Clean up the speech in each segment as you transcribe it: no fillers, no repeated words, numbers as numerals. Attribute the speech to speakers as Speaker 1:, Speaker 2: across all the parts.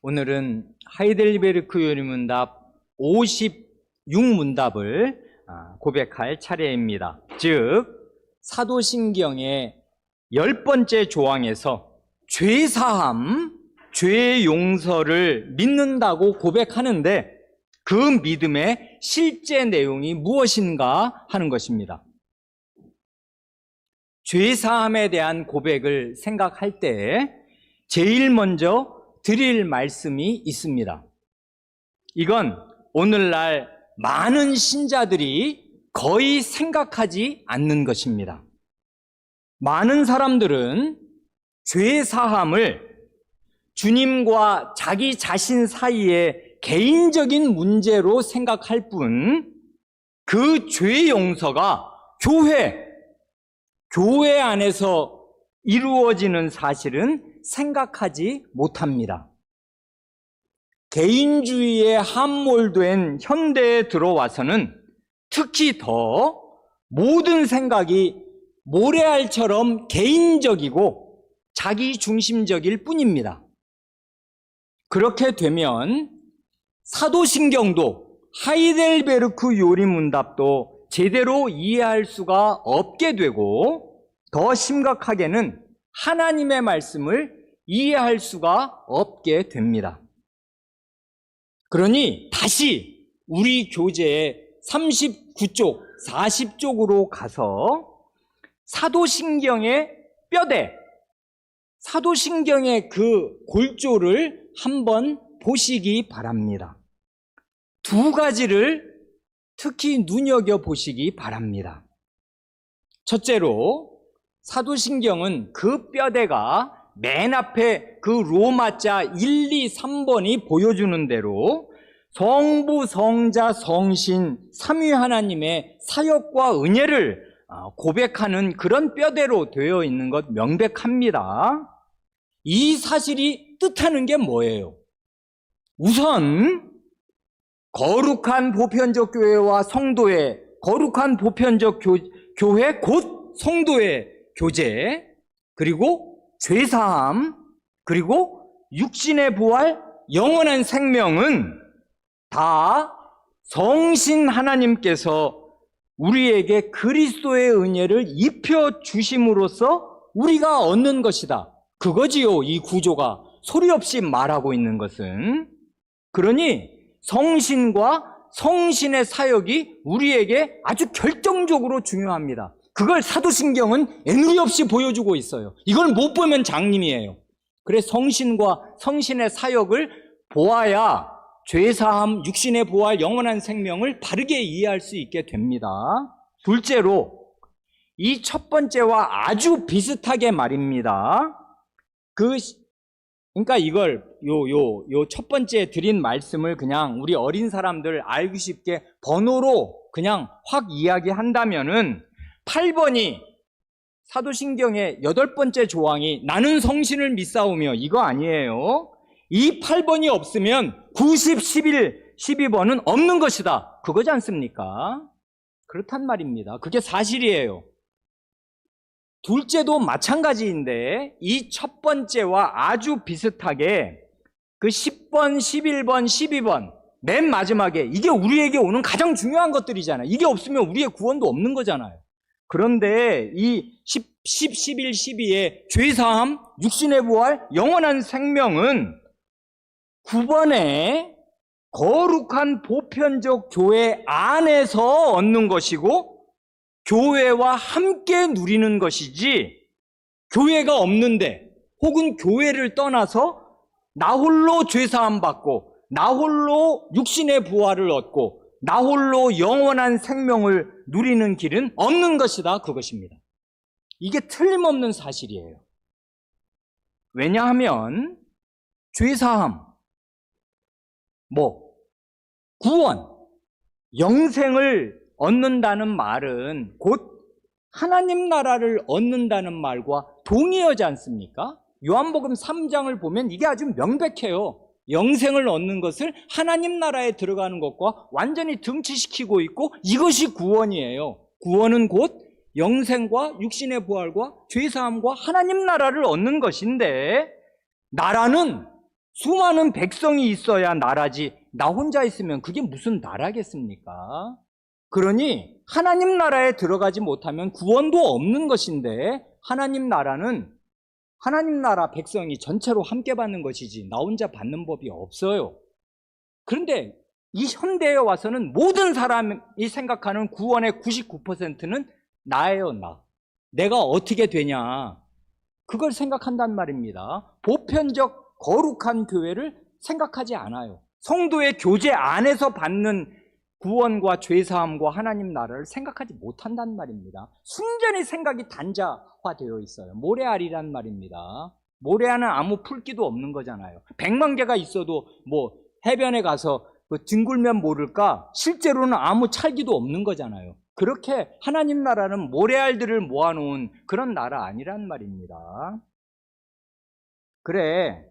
Speaker 1: 오늘은 하이델베르크 요리문답 56문답을 고백할 차례입니다. 즉 사도신경의 10번째 조항에서 죄사함, 죄 용서를 믿는다고 고백하는데 그 믿음의 실제 내용이 무엇인가 하는 것입니다. 죄사함에 대한 고백을 생각할 때 제일 먼저 드릴 말씀이 있습니다. 이건 오늘날 많은 신자들이 거의 생각하지 않는 것입니다. 많은 사람들은 죄사함을 주님과 자기 자신 사이의 개인적인 문제로 생각할 뿐 그 죄 용서가 교회 안에서 이루어지는 사실은 생각하지 못합니다. 개인주의에 함몰된 현대에 들어와서는 특히 더 모든 생각이 모래알처럼 개인적이고 자기중심적일 뿐입니다. 그렇게 되면 사도신경도 하이델베르크 요리문답도 제대로 이해할 수가 없게 되고 더 심각하게는 하나님의 말씀을 이해할 수가 없게 됩니다. 그러니 다시 우리 교재의 39쪽, 40쪽으로 가서 사도신경의 뼈대, 사도신경의 그 골조를 한번 보시기 바랍니다. 두 가지를 특히 눈여겨보시기 바랍니다. 첫째로 사도신경은 그 뼈대가 맨 앞에 그 로마자 1, 2, 3번이 보여주는 대로 성부, 성자, 성신, 삼위 하나님의 사역과 은혜를 고백하는 그런 뼈대로 되어 있는 것 명백합니다. 이 사실이 뜻하는 게 뭐예요? 우선 거룩한 보편적 교회와 성도의 거룩한 보편적 교회 곧 성도의 교제, 그리고 죄사함, 그리고 육신의 부활, 영원한 생명은 다 성신 하나님께서 우리에게 그리스도의 은혜를 입혀 주심으로써 우리가 얻는 것이다. 그거지요, 이 구조가 소리 없이 말하고 있는 것은. 그러니 성신과 성신의 사역이 우리에게 아주 결정적으로 중요합니다. 그걸 사도신경은 애누리 없이 보여주고 있어요. 이걸 못 보면 장님이에요. 그래서 성신과 성신의 사역을 보아야 죄사함, 육신의 부활, 영원한 생명을 바르게 이해할 수 있게 됩니다. 둘째로 이 첫 번째와 아주 비슷하게 말입니다. 그러니까 이걸 요 첫 번째 드린 말씀을 그냥 우리 어린 사람들 알기 쉽게 번호로 그냥 확 이야기한다면은 8번이 사도신경의 8번째 조항이 나는 성신을 믿사오며 이거 아니에요. 이 8번이 없으면 90, 11, 12번은 없는 것이다. 그거지 않습니까? 그렇단 말입니다. 그게 사실이에요. 둘째도 마찬가지인데 이 첫 번째와 아주 비슷하게 그 10번, 11번, 12번 맨 마지막에 이게 우리에게 오는 가장 중요한 것들이잖아요. 이게 없으면 우리의 구원도 없는 거잖아요. 그런데 이 10, 11, 12의 죄사함, 육신의 부활, 영원한 생명은 9번에 거룩한 보편적 교회 안에서 얻는 것이고 교회와 함께 누리는 것이지 교회가 없는데 혹은 교회를 떠나서 나 홀로 죄사함 받고 나 홀로 육신의 부활을 얻고 나 홀로 영원한 생명을 누리는 길은 없는 것이다. 그것입니다. 이게 틀림없는 사실이에요. 왜냐하면 죄사함, 구원, 영생을 얻는다는 말은 곧 하나님 나라를 얻는다는 말과 동의하지 않습니까? 요한복음 3장을 보면 이게 아주 명백해요. 영생을 얻는 것을 하나님 나라에 들어가는 것과 완전히 등치시키고 있고 이것이 구원이에요. 구원은 곧 영생과 육신의 부활과 죄사함과 하나님 나라를 얻는 것인데 나라는 수많은 백성이 있어야 나라지 나 혼자 있으면 그게 무슨 나라겠습니까? 그러니 하나님 나라에 들어가지 못하면 구원도 없는 것인데 하나님 나라는 하나님 나라 백성이 전체로 함께 받는 것이지 나 혼자 받는 법이 없어요. 그런데 이 현대에 와서는 모든 사람이 생각하는 구원의 99%는 나예요, 나. 내가 어떻게 되냐. 그걸 생각한단 말입니다. 보편적 거룩한 교회를 생각하지 않아요. 성도의 교제 안에서 받는 구원과 죄사함과 하나님 나라를 생각하지 못한단 말입니다. 순전히 생각이 단자화되어 있어요. 모래알이란 말입니다. 모래알은 아무 풀기도 없는 거잖아요. 100만 개가 있어도 뭐 해변에 가서 뒹굴면 모를까? 실제로는 아무 찰기도 없는 거잖아요. 그렇게 하나님 나라는 모래알들을 모아놓은 그런 나라 아니란 말입니다. 그래,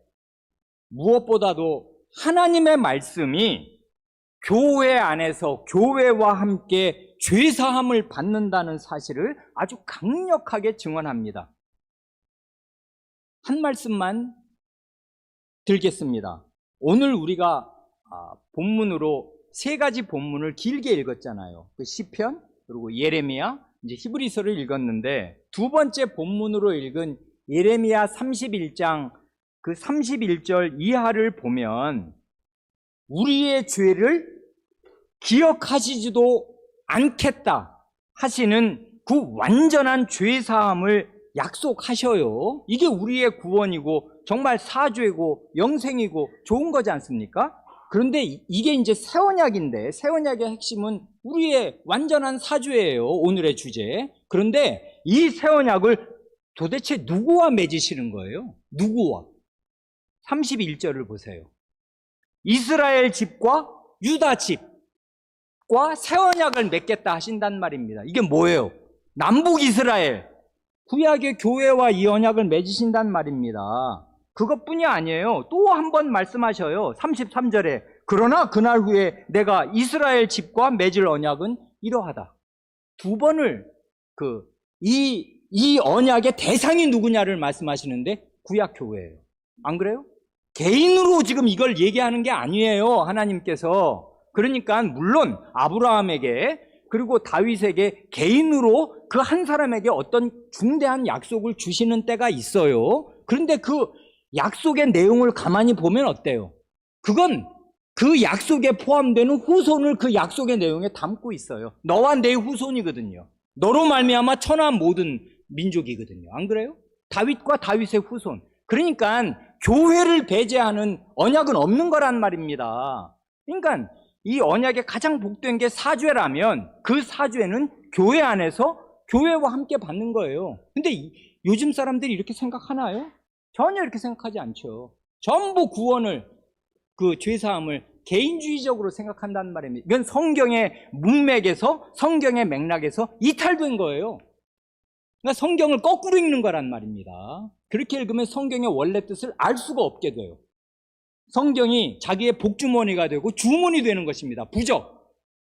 Speaker 1: 무엇보다도 하나님의 말씀이 교회 안에서 교회와 함께 죄사함을 받는다는 사실을 아주 강력하게 증언합니다. 한 말씀만 들겠습니다. 오늘 우리가 본문으로 세 가지 본문을 길게 읽었잖아요. 그 시편, 그리고 예레미야, 이제 히브리서를 읽었는데 두 번째 본문으로 읽은 예레미야 31장 그 31절 이하를 보면 우리의 죄를 기억하시지도 않겠다 하시는 그 완전한 죄사함을 약속하셔요. 이게 우리의 구원이고 정말 사죄고 영생이고 좋은 거지 않습니까? 그런데 이게 이제 새 언약인데 새 언약의 핵심은 우리의 완전한 사죄예요. 오늘의 주제. 그런데 이 새 언약을 도대체 누구와 맺으시는 거예요? 누구와? 31절을 보세요. 이스라엘 집과 유다 집과 새 언약을 맺겠다 하신단 말입니다. 이게 뭐예요? 남북 이스라엘 구약의 교회와 이 언약을 맺으신단 말입니다. 그것뿐이 아니에요. 또 한 번 말씀하셔요. 33절에 그러나 그날 후에 내가 이스라엘 집과 맺을 언약은 이러하다. 두 번을 이 언약의 대상이 누구냐를 말씀하시는데 구약 교회예요. 안 그래요? 개인으로 지금 이걸 얘기하는 게 아니에요. 하나님께서. 그러니까 물론 아브라함에게 그리고 다윗에게 개인으로 그 한 사람에게 어떤 중대한 약속을 주시는 때가 있어요. 그런데 그 약속의 내용을 가만히 보면 어때요? 그건 그 약속에 포함되는 후손을 그 약속의 내용에 담고 있어요. 너와 내 후손이거든요. 너로 말미암아 천하한 모든 민족이거든요. 안 그래요? 다윗과 다윗의 후손. 그러니까 교회를 배제하는 언약은 없는 거란 말입니다. 그러니까 이 언약의 가장 복된 게 사죄라면 그 사죄는 교회 안에서 교회와 함께 받는 거예요. 근데 요즘 사람들이 이렇게 생각하나요? 전혀 이렇게 생각하지 않죠. 전부 구원을, 그 죄사함을 개인주의적으로 생각한다는 말입니다. 이건 성경의 문맥에서, 성경의 맥락에서 이탈된 거예요. 그러니까 성경을 거꾸로 읽는 거란 말입니다. 그렇게 읽으면 성경의 원래 뜻을 알 수가 없게 돼요. 성경이 자기의 복주머니가 되고 주머니 되는 것입니다. 부적.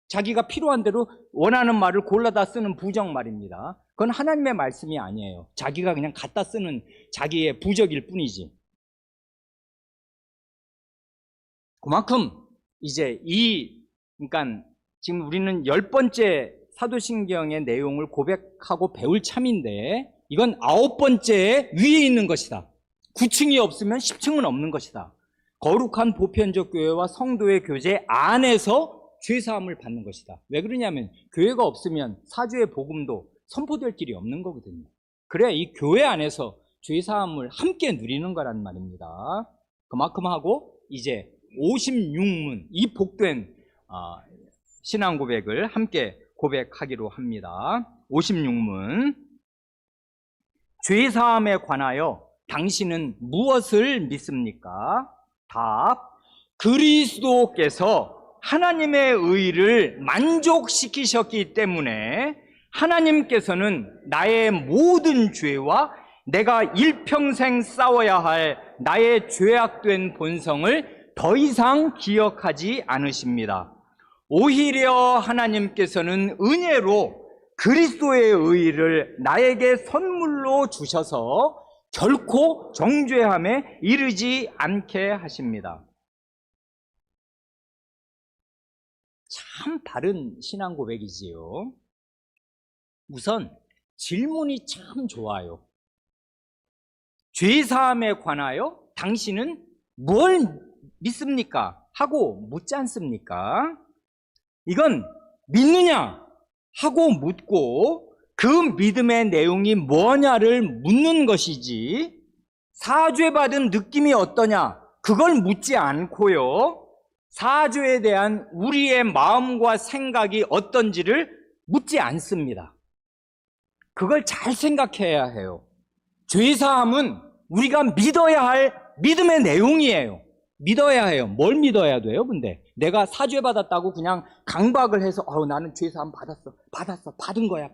Speaker 1: 자기가 필요한 대로 원하는 말을 골라다 쓰는 부적 말입니다. 그건 하나님의 말씀이 아니에요. 자기가 그냥 갖다 쓰는 자기의 부적일 뿐이지. 그만큼 이제 그러니까 지금 우리는 10번째 사도신경의 내용을 고백하고 배울 참인데 이건 9번째 위에 있는 것이다. 9층이 없으면 10층은 없는 것이다. 거룩한 보편적 교회와 성도의 교제 안에서 죄사함을 받는 것이다. 왜 그러냐면 교회가 없으면 사죄의 복음도 선포될 길이 없는 거거든요. 그래야 이 교회 안에서 죄사함을 함께 누리는 거란 말입니다. 그만큼 하고 이제 56문 이 복된 신앙 고백을 함께 고백하기로 합니다. 56문 죄사함에 관하여 당신은 무엇을 믿습니까? 답 그리스도께서 하나님의 의를 만족시키셨기 때문에 하나님께서는 나의 모든 죄와 내가 일평생 싸워야 할 나의 죄악된 본성을 더 이상 기억하지 않으십니다. 오히려 하나님께서는 은혜로 그리스도의 의를 나에게 선물로 주셔서 결코 정죄함에 이르지 않게 하십니다. 참 바른 신앙 고백이지요. 우선 질문이 참 좋아요. 죄사함에 관하여 당신은 뭘 믿습니까? 하고 묻지 않습니까? 이건 믿느냐? 하고 묻고 그 믿음의 내용이 뭐냐를 묻는 것이지, 사죄받은 느낌이 어떠냐? 그걸 묻지 않고요. 사죄에 대한 우리의 마음과 생각이 어떤지를 묻지 않습니다. 그걸 잘 생각해야 해요. 죄사함은 우리가 믿어야 할 믿음의 내용이에요. 믿어야 해요. 뭘 믿어야 돼요? 근데 내가 사죄받았다고 그냥 강박을 해서 나는 죄사함 받은 거야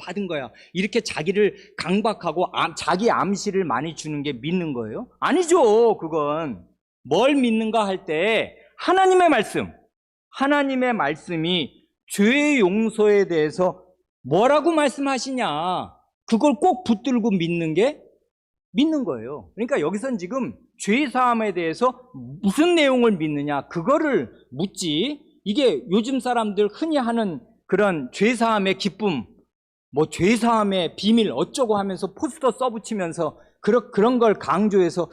Speaker 1: 이렇게 자기를 강박하고 자기 암시를 많이 주는 게 믿는 거예요? 아니죠. 그건 뭘 믿는가 할 때 하나님의 말씀이 죄 용서에 대해서 뭐라고 말씀하시냐, 그걸 꼭 붙들고 믿는 거예요. 그러니까 여기선 지금 죄사함에 대해서 무슨 내용을 믿느냐, 그거를 묻지, 이게 요즘 사람들 흔히 하는 그런 죄사함의 기쁨, 뭐 죄사함의 비밀 어쩌고 하면서 포스터 써붙이면서 그런 걸 강조해서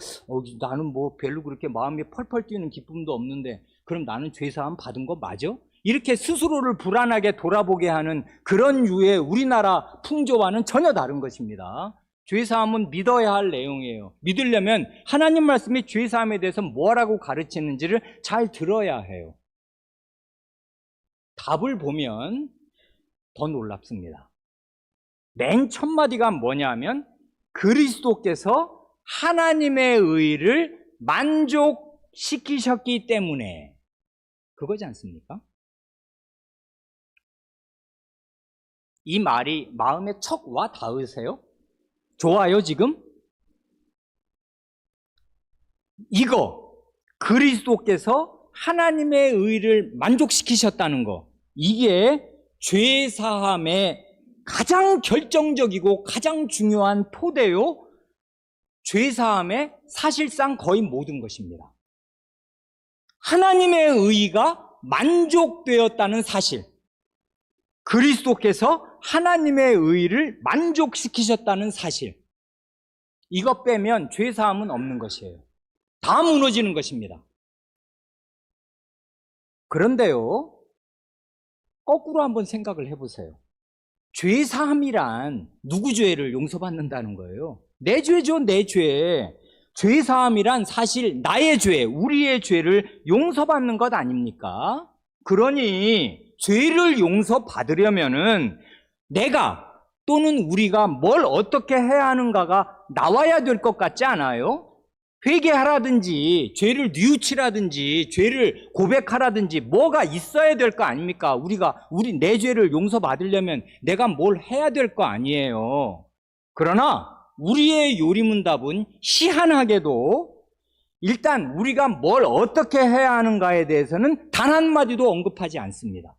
Speaker 1: 나는 뭐 별로 그렇게 마음이 펄펄 뛰는 기쁨도 없는데 그럼 나는 죄사함 받은 거 맞아? 이렇게 스스로를 불안하게 돌아보게 하는 그런 유의 우리나라 풍조와는 전혀 다른 것입니다. 죄사함은 믿어야 할 내용이에요. 믿으려면 하나님 말씀이 죄사함에 대해서 뭐라고 가르치는지를 잘 들어야 해요. 답을 보면 더 놀랍습니다. 맨 첫 마디가 뭐냐면 그리스도께서 하나님의 의를 만족시키셨기 때문에, 그거지 않습니까? 이 말이 마음에 척 와 닿으세요? 좋아요, 지금? 이거, 그리스도께서 하나님의 의를 만족시키셨다는 거, 이게 죄사함의 가장 결정적이고 가장 중요한 토대요, 죄사함의 사실상 거의 모든 것입니다. 하나님의 의가 만족되었다는 사실, 그리스도께서 하나님의 의를 만족시키셨다는 사실, 이것 빼면 죄사함은 없는 것이에요. 다 무너지는 것입니다. 그런데요, 거꾸로 한번 생각을 해보세요. 죄사함이란 누구 죄를 용서받는다는 거예요? 내 죄죠, 내 죄. 죄사함이란 사실 나의 죄, 우리의 죄를 용서받는 것 아닙니까? 그러니 죄를 용서받으려면은 내가 또는 우리가 뭘 어떻게 해야 하는가가 나와야 될 것 같지 않아요? 회개하라든지 죄를 뉘우치라든지 죄를 고백하라든지 뭐가 있어야 될 거 아닙니까? 내 죄를 용서받으려면 내가 뭘 해야 될 거 아니에요. 그러나 우리의 요리문답은 희한하게도 일단 우리가 뭘 어떻게 해야 하는가에 대해서는 단 한마디도 언급하지 않습니다.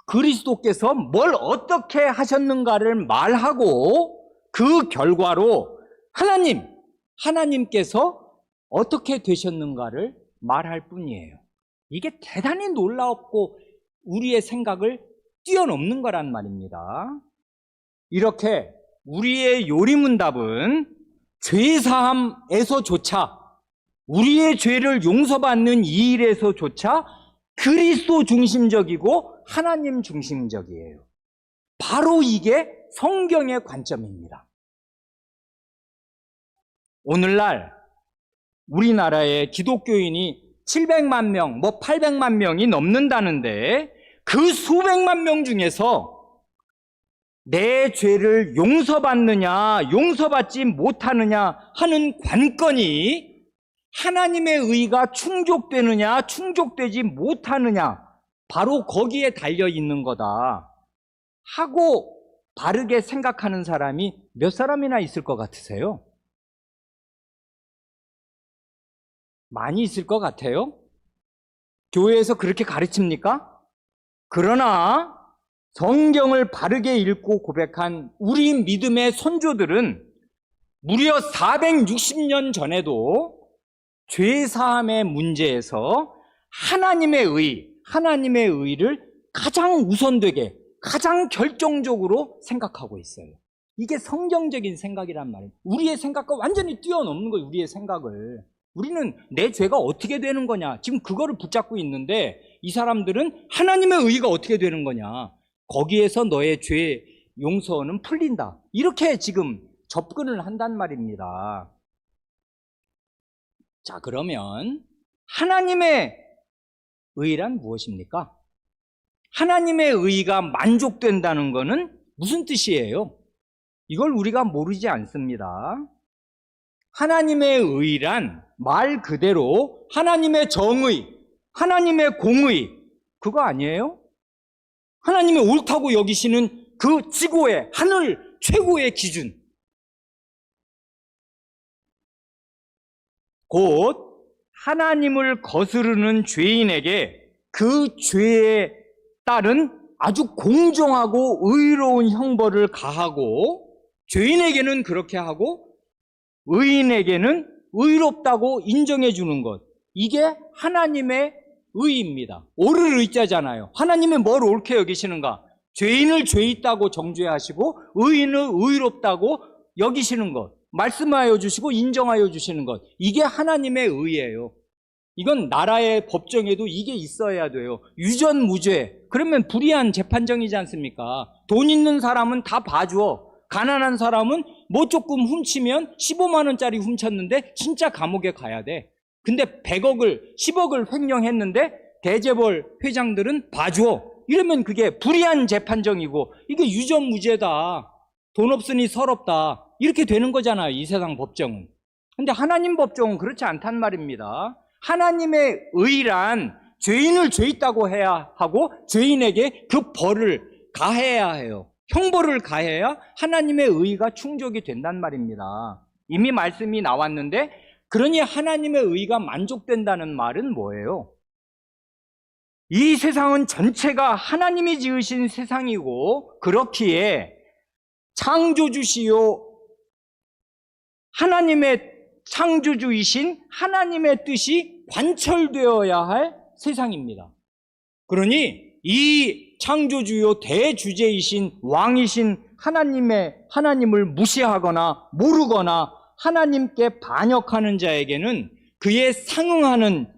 Speaker 1: 그리스도께서 뭘 어떻게 하셨는가를 말하고 그 결과로 하나님께서 어떻게 되셨는가를 말할 뿐이에요. 이게 대단히 놀랍고 우리의 생각을 뛰어넘는 거란 말입니다. 이렇게 우리의 요리문답은 죄사함에서조차, 우리의 죄를 용서받는 이 일에서조차 그리스도 중심적이고 하나님 중심적이에요. 바로 이게 성경의 관점입니다. 오늘날 우리나라의 기독교인이 700만 명, 800만 명이 넘는다는데 그 수백만 명 중에서 내 죄를 용서받느냐, 용서받지 못하느냐 하는 관건이 하나님의 의가 충족되느냐, 충족되지 못하느냐, 바로 거기에 달려 있는 거다 하고 바르게 생각하는 사람이 몇 사람이나 있을 것 같으세요? 많이 있을 것 같아요? 교회에서 그렇게 가르칩니까? 그러나 성경을 바르게 읽고 고백한 우리 믿음의 선조들은 무려 460년 전에도 죄사함의 문제에서 하나님의 의를 가장 우선되게, 가장 결정적으로 생각하고 있어요. 이게 성경적인 생각이란 말이에요. 우리의 생각과 완전히 뛰어넘는 거예요, 우리의 생각을. 우리는 내 죄가 어떻게 되는 거냐, 지금 그거를 붙잡고 있는데, 이 사람들은 하나님의 의가 어떻게 되는 거냐, 거기에서 너의 죄 용서는 풀린다, 이렇게 지금 접근을 한단 말입니다. 자, 그러면 하나님의 의란 무엇입니까? 하나님의 의가 만족된다는 것은 무슨 뜻이에요? 이걸 우리가 모르지 않습니다. 하나님의 의란 말 그대로 하나님의 정의, 하나님의 공의, 그거 아니에요? 하나님의 옳다고 여기시는 그 지고의 하늘 최고의 기준, 곧 하나님을 거스르는 죄인에게 그 죄에 따른 아주 공정하고 의로운 형벌을 가하고, 죄인에게는 그렇게 하고 의인에게는 의롭다고 인정해 주는 것, 이게 하나님의 의입니다. 옳을 의자잖아요. 하나님이 뭘 옳게 여기시는가? 죄인을 죄 있다고 정죄하시고 의인을 의롭다고 여기시는 것, 말씀하여 주시고 인정하여 주시는 것, 이게 하나님의 의예요. 이건 나라의 법정에도 이게 있어야 돼요. 유전무죄, 그러면 불이한 재판정이지 않습니까? 돈 있는 사람은 다 봐줘. 가난한 사람은 뭐 조금 훔치면 15만 원짜리 훔쳤는데 진짜 감옥에 가야 돼. 근데 100억을 10억을 횡령했는데 대재벌 회장들은 봐줘. 이러면 그게 불이한 재판정이고, 이게 유전무죄다, 돈 없으니 서럽다, 이렇게 되는 거잖아요, 이 세상 법정은. 근데 하나님 법정은 그렇지 않단 말입니다. 하나님의 의란 죄인을 죄 있다고 해야 하고 죄인에게 그 벌을 가해야 해요. 형벌을 가해야 하나님의 의가 충족이 된단 말입니다. 이미 말씀이 나왔는데, 그러니 하나님의 의가 만족된다는 말은 뭐예요? 이 세상은 전체가 하나님이 지으신 세상이고, 그렇기에 창조주시요 하나님의 창조주이신 하나님의 뜻이 관철되어야 할 세상입니다. 그러니 이 창조주요 대주제이신 왕이신 하나님을 무시하거나 모르거나 하나님께 반역하는 자에게는 그에 상응하는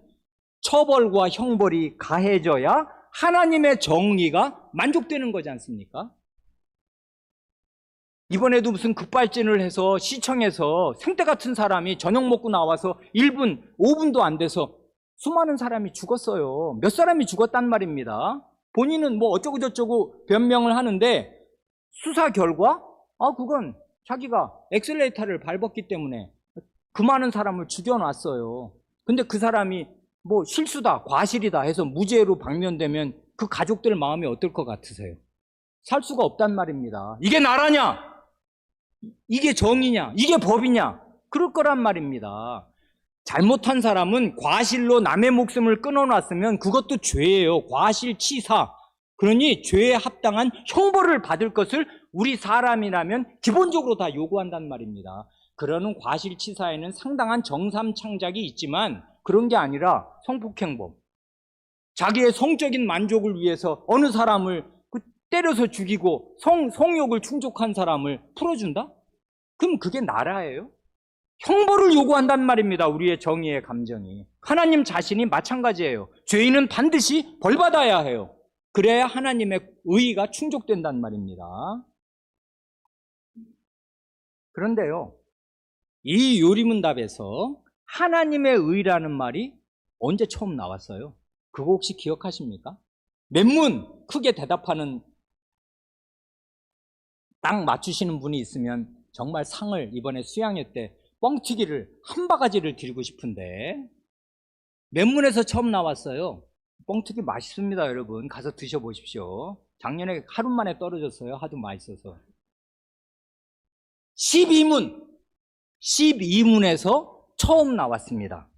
Speaker 1: 처벌과 형벌이 가해져야 하나님의 정의가 만족되는 거지 않습니까? 이번에도 무슨 급발진을 해서 시청에서 생떼 같은 사람이 저녁 먹고 나와서 1분, 5분도 안 돼서 수많은 사람이 죽었어요. 몇 사람이 죽었단 말입니다. 본인은 뭐 어쩌고저쩌고 변명을 하는데, 수사 결과 그건 자기가 엑셀레이터를 밟았기 때문에 그 많은 사람을 죽여놨어요. 근데 그 사람이 뭐 실수다, 과실이다 해서 무죄로 방면되면 그 가족들 마음이 어떨 것 같으세요? 살 수가 없단 말입니다. 이게 나라냐? 이게 정의냐? 이게 법이냐? 그럴 거란 말입니다. 잘못한 사람은 과실로 남의 목숨을 끊어놨으면 그것도 죄예요. 과실치사. 그러니 죄에 합당한 형벌을 받을 것을 우리 사람이라면 기본적으로 다 요구한단 말입니다. 그러는 과실치사에는 상당한 정삼창작이 있지만 그런 게 아니라 성폭행범, 자기의 성적인 만족을 위해서 어느 사람을 때려서 죽이고 성욕을 충족한 사람을 풀어준다? 그럼 그게 나라예요? 형벌을 요구한단 말입니다. 우리의 정의의 감정이. 하나님 자신이 마찬가지예요. 죄인은 반드시 벌받아야 해요. 그래야 하나님의 의의가 충족된단 말입니다. 그런데요, 이 요리문답에서 하나님의 의라는 말이 언제 처음 나왔어요? 그거 혹시 기억하십니까? 몇 문 크게 대답하는, 딱 맞추시는 분이 있으면 정말 상을 이번에 수양회 때 뻥튀기를 한 바가지를 드리고 싶은데, 몇 문에서 처음 나왔어요. 뻥튀기 맛있습니다, 여러분. 가서 드셔보십시오. 작년에 하루 만에 떨어졌어요. 하도 맛있어서. 12문에서 처음 나왔습니다.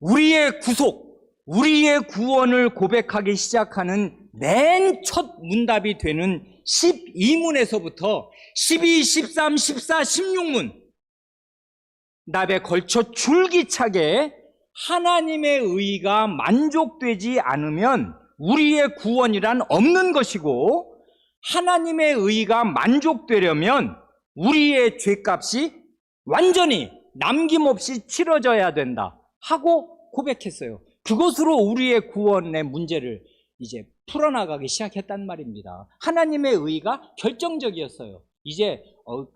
Speaker 1: 우리의 구속, 우리의 구원을 고백하기 시작하는 맨 첫 문답이 되는 12문에서부터 12, 13, 14, 16문 답에 걸쳐 줄기차게 하나님의 의가 만족되지 않으면 우리의 구원이란 없는 것이고, 하나님의 의가 만족되려면 우리의 죄값이 완전히 남김없이 치러져야 된다 하고 고백했어요. 그것으로 우리의 구원의 문제를 이제 풀어나가기 시작했단 말입니다. 하나님의 의가 결정적이었어요. 이제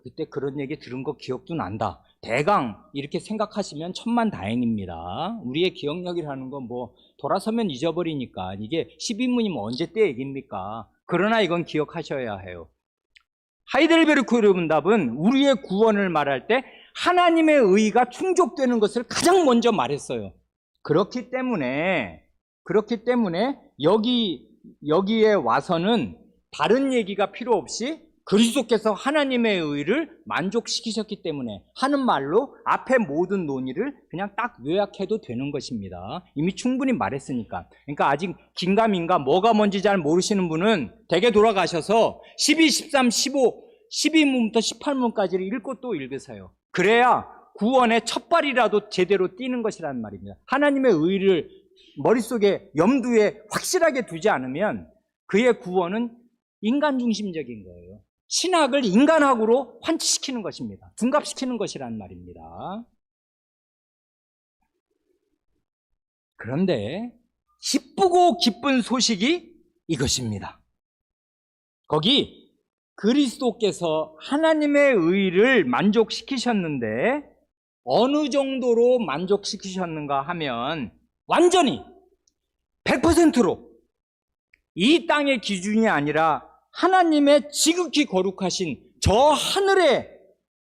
Speaker 1: 그때 그런 얘기 들은 거 기억도 난다, 대강 이렇게 생각하시면 천만다행입니다. 우리의 기억력이라는 건 뭐 돌아서면 잊어버리니까, 이게 12문이면 언제 때 얘기입니까? 그러나 이건 기억하셔야 해요. 하이델베르크 여러분답은 우리의 구원을 말할 때 하나님의 의가 충족되는 것을 가장 먼저 말했어요. 그렇기 때문에 여기에 와서는 다른 얘기가 필요 없이 그리스도께서 하나님의 의를 만족시키셨기 때문에 하는 말로 앞에 모든 논의를 그냥 딱 요약해도 되는 것입니다. 이미 충분히 말했으니까. 그러니까 아직 긴가민가 뭐가 뭔지 잘 모르시는 분은 댁에 돌아가셔서 12, 13, 15, 12문부터 18문까지를 읽고 또 읽으세요. 그래야 구원의 첫발이라도 제대로 띄는 것이라는 말입니다. 하나님의 의를 머릿속에 염두에 확실하게 두지 않으면 그의 구원은 인간 중심적인 거예요. 신학을 인간학으로 환치시키는 것입니다. 둔갑시키는 것이란 말입니다. 그런데 기쁘고 기쁜 소식이 이것입니다. 거기 그리스도께서 하나님의 의를 만족시키셨는데 어느 정도로 만족시키셨는가 하면 완전히 100%로 이 땅의 기준이 아니라 하나님의 지극히 거룩하신 저 하늘의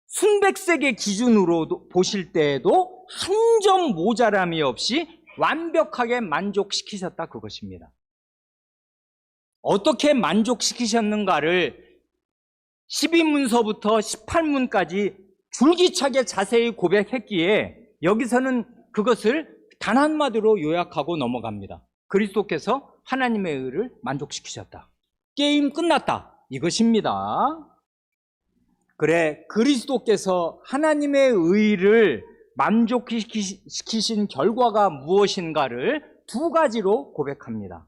Speaker 1: 순백색의 기준으로 보실 때에도 한 점 모자람이 없이 완벽하게 만족시키셨다, 그것입니다. 어떻게 만족시키셨는가를 12문서부터 18문까지 줄기차게 자세히 고백했기에 여기서는 그것을 단 한마디로 요약하고 넘어갑니다. 그리스도께서 하나님의 의를 만족시키셨다. 게임 끝났다, 이것입니다. 그래, 그리스도께서 하나님의 의를 만족시키신 결과가 무엇인가를 두 가지로 고백합니다.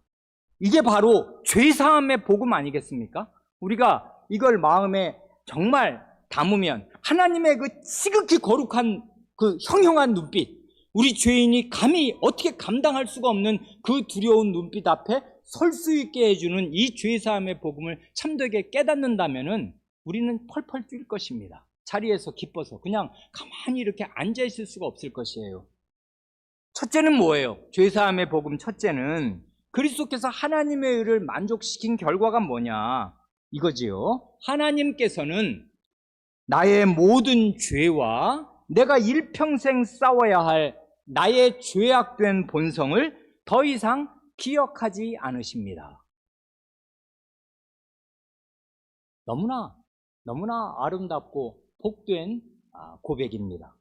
Speaker 1: 이게 바로 죄사함의 복음 아니겠습니까? 우리가 이걸 마음에 정말 담으면 하나님의 그 지극히 거룩한 그 형형한 눈빛, 우리 죄인이 감히 어떻게 감당할 수가 없는 그 두려운 눈빛 앞에 설 수 있게 해주는 이 죄사함의 복음을 참되게 깨닫는다면은 우리는 펄펄 뛸 것입니다. 자리에서 기뻐서 그냥 가만히 이렇게 앉아 있을 수가 없을 것이에요. 첫째는 뭐예요? 죄사함의 복음 첫째는 그리스도께서 하나님의 의를 만족시킨 결과가 뭐냐, 이거지요. 하나님께서는 나의 모든 죄와 내가 일평생 싸워야 할 나의 죄악된 본성을 더 이상 기억하지 않으십니다. 너무나 아름답고 복된 고백입니다.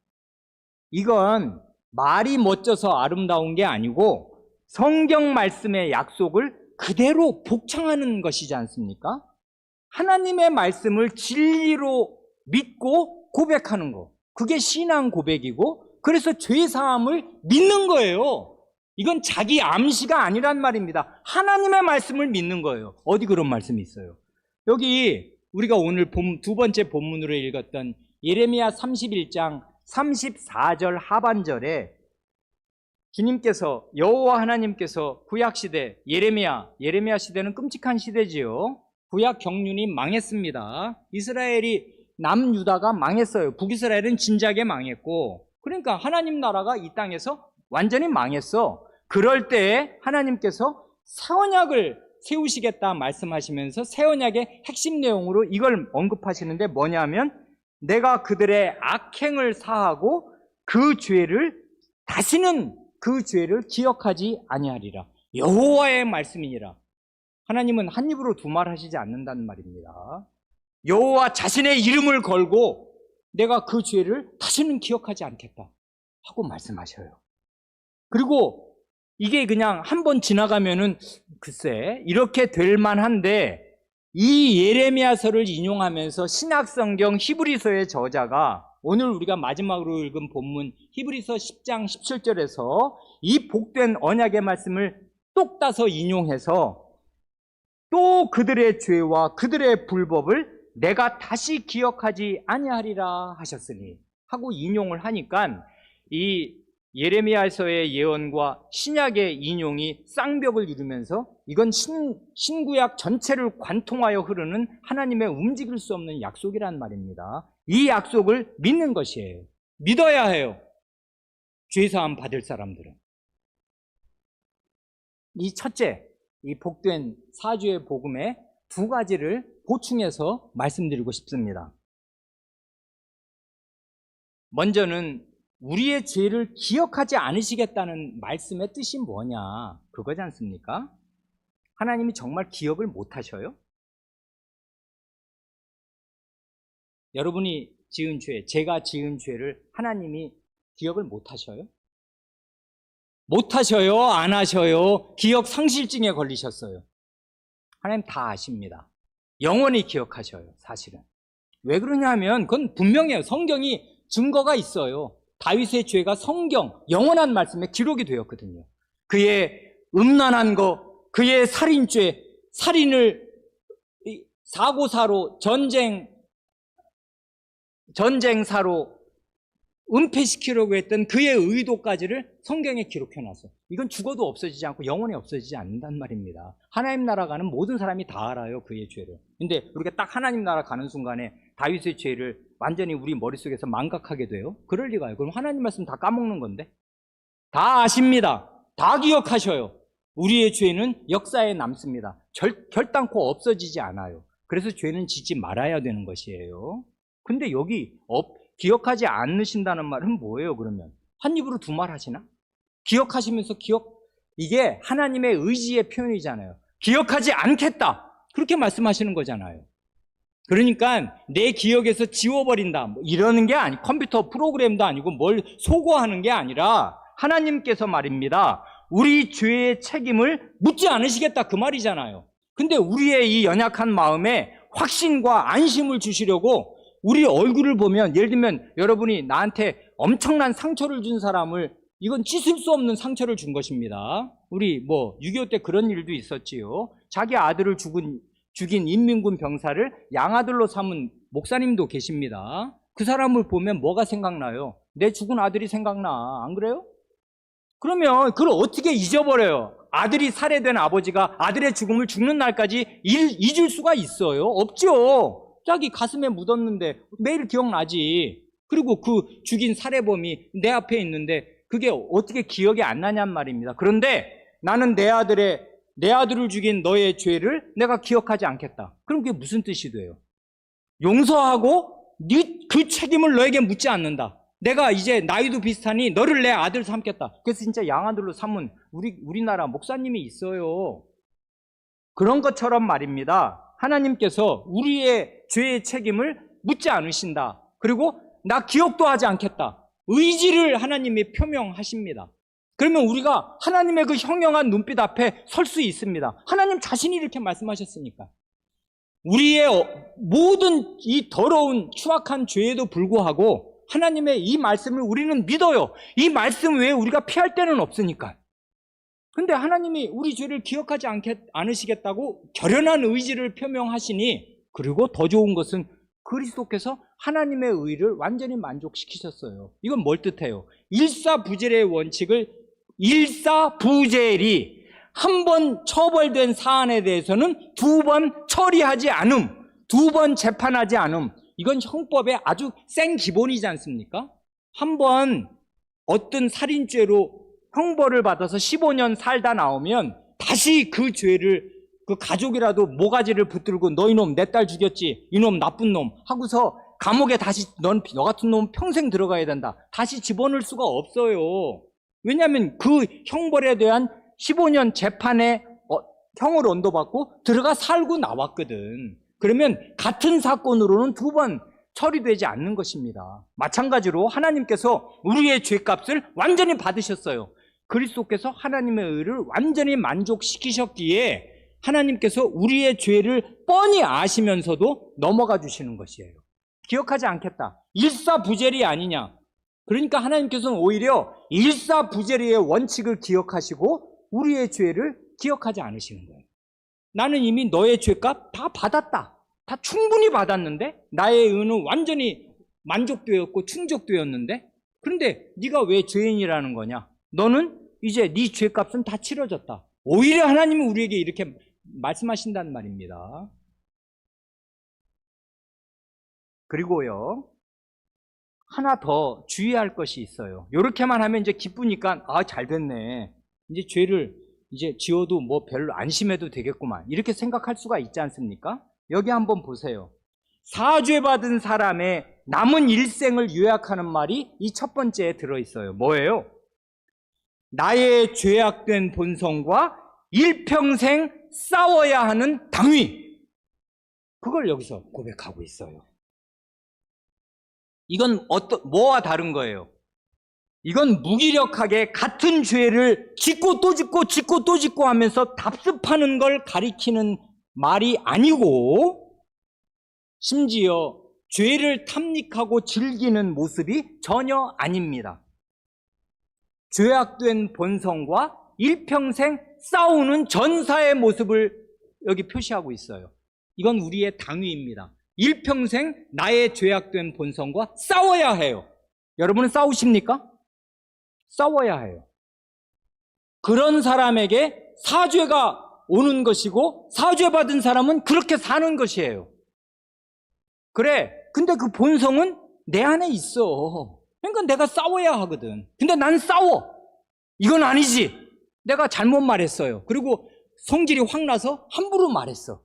Speaker 1: 이건 말이 멋져서 아름다운 게 아니고 성경 말씀의 약속을 그대로 복창하는 것이지 않습니까? 하나님의 말씀을 진리로 믿고 고백하는 거, 그게 신앙 고백이고, 그래서 죄사함을 믿는 거예요. 이건 자기 암시가 아니란 말입니다. 하나님의 말씀을 믿는 거예요. 어디 그런 말씀이 있어요? 여기 우리가 오늘 두 번째 본문으로 읽었던 예레미야 31장 34절 하반절에 주님께서, 여호와 하나님께서 구약시대 예레미야 시대는 끔찍한 시대지요. 구약 경륜이 망했습니다. 이스라엘이 남유다가 망했어요. 북이스라엘은 진작에 망했고, 그러니까 하나님 나라가 이 땅에서 완전히 망했어. 그럴 때에 하나님께서 새 언약을 세우시겠다 말씀하시면서 새 언약의 핵심 내용으로 이걸 언급하시는데 뭐냐면, 내가 그들의 악행을 사하고 다시는 그 죄를 기억하지 아니하리라. 여호와의 말씀이니라. 하나님은 한 입으로 두 말 하시지 않는다는 말입니다. 여호와 자신의 이름을 걸고 내가 그 죄를 다시는 기억하지 않겠다 하고 말씀하셔요. 그리고 이게 그냥 한 번 지나가면은 글쎄 이렇게 될 만한데, 이 예레미야서를 인용하면서 신약성경 히브리서의 저자가 오늘 우리가 마지막으로 읽은 본문 히브리서 10장 17절에서 이 복된 언약의 말씀을 똑 따서 인용해서 또 그들의 죄와 그들의 불법을 내가 다시 기억하지 아니하리라 하셨으니 하고 인용을 하니까 이 예레미야서의 예언과 신약의 인용이 쌍벽을 이루면서 이건 신구약 전체를 관통하여 흐르는 하나님의 움직일 수 없는 약속이란 말입니다. 이 약속을 믿는 것이에요. 믿어야 해요. 죄사함 받을 사람들은. 이 첫째, 이 복된 사주의 복음의 두 가지를 보충해서 말씀드리고 싶습니다. 먼저는 우리의 죄를 기억하지 않으시겠다는 말씀의 뜻이 뭐냐, 그거지 않습니까? 하나님이 정말 기억을 못 하셔요? 여러분이 지은 죄, 제가 지은 죄를 하나님이 기억을 못 하셔요? 못 하셔요? 안 하셔요? 기억 상실증에 걸리셨어요? 하나님 다 아십니다. 영원히 기억하셔요, 사실은. 왜 그러냐 하면 그건 분명해요. 성경이 증거가 있어요. 다윗의 죄가 성경, 영원한 말씀에 기록이 되었거든요. 그의 음란한 거, 그의 살인죄, 살인을 사고사로, 전쟁사로 은폐시키려고 했던 그의 의도까지를 성경에 기록해놨어요. 이건 죽어도 없어지지 않고 영원히 없어지지 않는단 말입니다. 하나님 나라 가는 모든 사람이 다 알아요, 그의 죄를. 근데 우리가 딱 하나님 나라 가는 순간에 다윗의 죄를 완전히 우리 머릿속에서 망각하게 돼요? 그럴 리가요. 그럼 하나님 말씀 다 까먹는 건데? 다 아십니다. 다 기억하셔요. 우리의 죄는 역사에 남습니다. 결단코 없어지지 않아요. 그래서 죄는 짓지 말아야 되는 것이에요. 근데 여기 기억하지 않으신다는 말은 뭐예요, 그러면? 한 입으로 두 말 하시나? 기억하시면서 이게 하나님의 의지의 표현이잖아요. 기억하지 않겠다, 그렇게 말씀하시는 거잖아요. 그러니까 내 기억에서 지워버린다, 뭐 이러는 게 아니, 컴퓨터 프로그램도 아니고 뭘 소거하는 게 아니라 하나님께서 말입니다, 우리 죄의 책임을 묻지 않으시겠다, 그 말이잖아요. 근데 우리의 이 연약한 마음에 확신과 안심을 주시려고 우리 얼굴을 보면, 예를 들면 여러분이 나한테 엄청난 상처를 준 사람을, 이건 씻을 수 없는 상처를 준 것입니다. 우리 6.25 때 그런 일도 있었지요. 자기 아들을 죽인 인민군 병사를 양아들로 삼은 목사님도 계십니다. 그 사람을 보면 뭐가 생각나요? 내 죽은 아들이 생각나, 안 그래요? 그러면 그걸 어떻게 잊어버려요? 아들이 살해된 아버지가 아들의 죽음을 죽는 날까지 잊을 수가 있어요? 없죠. 자기 가슴에 묻었는데 매일 기억나지. 그리고 그 죽인 살해범이 내 앞에 있는데 그게 어떻게 기억이 안 나냔 말입니다. 그런데 나는 내 아들을 죽인 너의 죄를 내가 기억하지 않겠다. 그럼 그게 무슨 뜻이 돼요? 용서하고 그 책임을 너에게 묻지 않는다. 내가 이제 나이도 비슷하니 너를 내 아들 삼겠다. 그래서 진짜 양아들로 삼은 우리나라 목사님이 있어요. 그런 것처럼 말입니다. 하나님께서 우리의 죄의 책임을 묻지 않으신다. 그리고 나 기억도 하지 않겠다. 의지를 하나님이 표명하십니다. 그러면 우리가 하나님의 그 형용한 눈빛 앞에 설 수 있습니다. 하나님 자신이 이렇게 말씀하셨으니까. 우리의 모든 이 더러운 추악한 죄에도 불구하고 하나님의 이 말씀을 우리는 믿어요. 이 말씀 외에 우리가 피할 데는 없으니까. 근데 하나님이 우리 죄를 기억하지 않으시겠다고 결연한 의지를 표명하시니, 그리고 더 좋은 것은 그리스도께서 하나님의 의를 완전히 만족시키셨어요. 이건 뭘 뜻해요? 일사부재의 원칙을, 일사부재리, 한 번 처벌된 사안에 대해서는 두 번 처리하지 않음, 두 번 재판하지 않음. 이건 형법의 아주 센 기본이지 않습니까? 한 번 어떤 살인죄로 형벌을 받아서 15년 살다 나오면 다시 그 죄를, 그 가족이라도 모가지를 붙들고 너 이놈 내 딸 죽였지, 이놈 나쁜 놈 하고서 감옥에 다시 너 같은 놈 평생 들어가야 된다, 다시 집어넣을 수가 없어요. 왜냐하면 그 형벌에 대한 15년 재판에 형을 언도받고 들어가 살고 나왔거든. 그러면 같은 사건으로는 두 번 처리되지 않는 것입니다. 마찬가지로 하나님께서 우리의 죄값을 완전히 받으셨어요. 그리스도께서 하나님의 의를 완전히 만족시키셨기에 하나님께서 우리의 죄를 뻔히 아시면서도 넘어가 주시는 것이에요. 기억하지 않겠다. 일사부재리 아니냐. 그러니까 하나님께서는 오히려 일사부재리의 원칙을 기억하시고 우리의 죄를 기억하지 않으시는 거예요. 나는 이미 너의 죄값 다 받았다. 다 충분히 받았는데 나의 의는 완전히 만족되었고 충족되었는데 그런데 네가 왜 죄인이라는 거냐? 너는 이제 네 죄값은 다 치러졌다. 오히려 하나님은 우리에게 이렇게 말씀하신다는 말입니다. 그리고요, 하나 더 주의할 것이 있어요. 이렇게만 하면 이제 기쁘니까 잘 됐네. 이제 죄를 이제 지어도 뭐 별로 안심해도 되겠구만. 이렇게 생각할 수가 있지 않습니까? 여기 한번 보세요. 사죄받은 사람의 남은 일생을 요약하는 말이 이 첫 번째에 들어있어요. 뭐예요? 나의 죄악된 본성과 일평생 싸워야 하는 당위. 그걸 여기서 고백하고 있어요. 이건 뭐와 다른 거예요? 이건 무기력하게 같은 죄를 짓고 또 짓고 짓고 또 짓고 하면서 답습하는 걸 가리키는 말이 아니고 심지어 죄를 탐닉하고 즐기는 모습이 전혀 아닙니다. 죄악된 본성과 일평생 싸우는 전사의 모습을 여기 표시하고 있어요. 이건 우리의 당위입니다. 일평생 나의 죄악된 본성과 싸워야 해요. 여러분은 싸우십니까? 싸워야 해요. 그런 사람에게 사죄가 오는 것이고 사죄받은 사람은 그렇게 사는 것이에요. 그래, 근데 그 본성은 내 안에 있어. 그러니까 내가 싸워야 하거든. 근데 난 싸워. 이건 아니지. 내가 잘못 말했어요. 그리고 성질이 확 나서 함부로 말했어.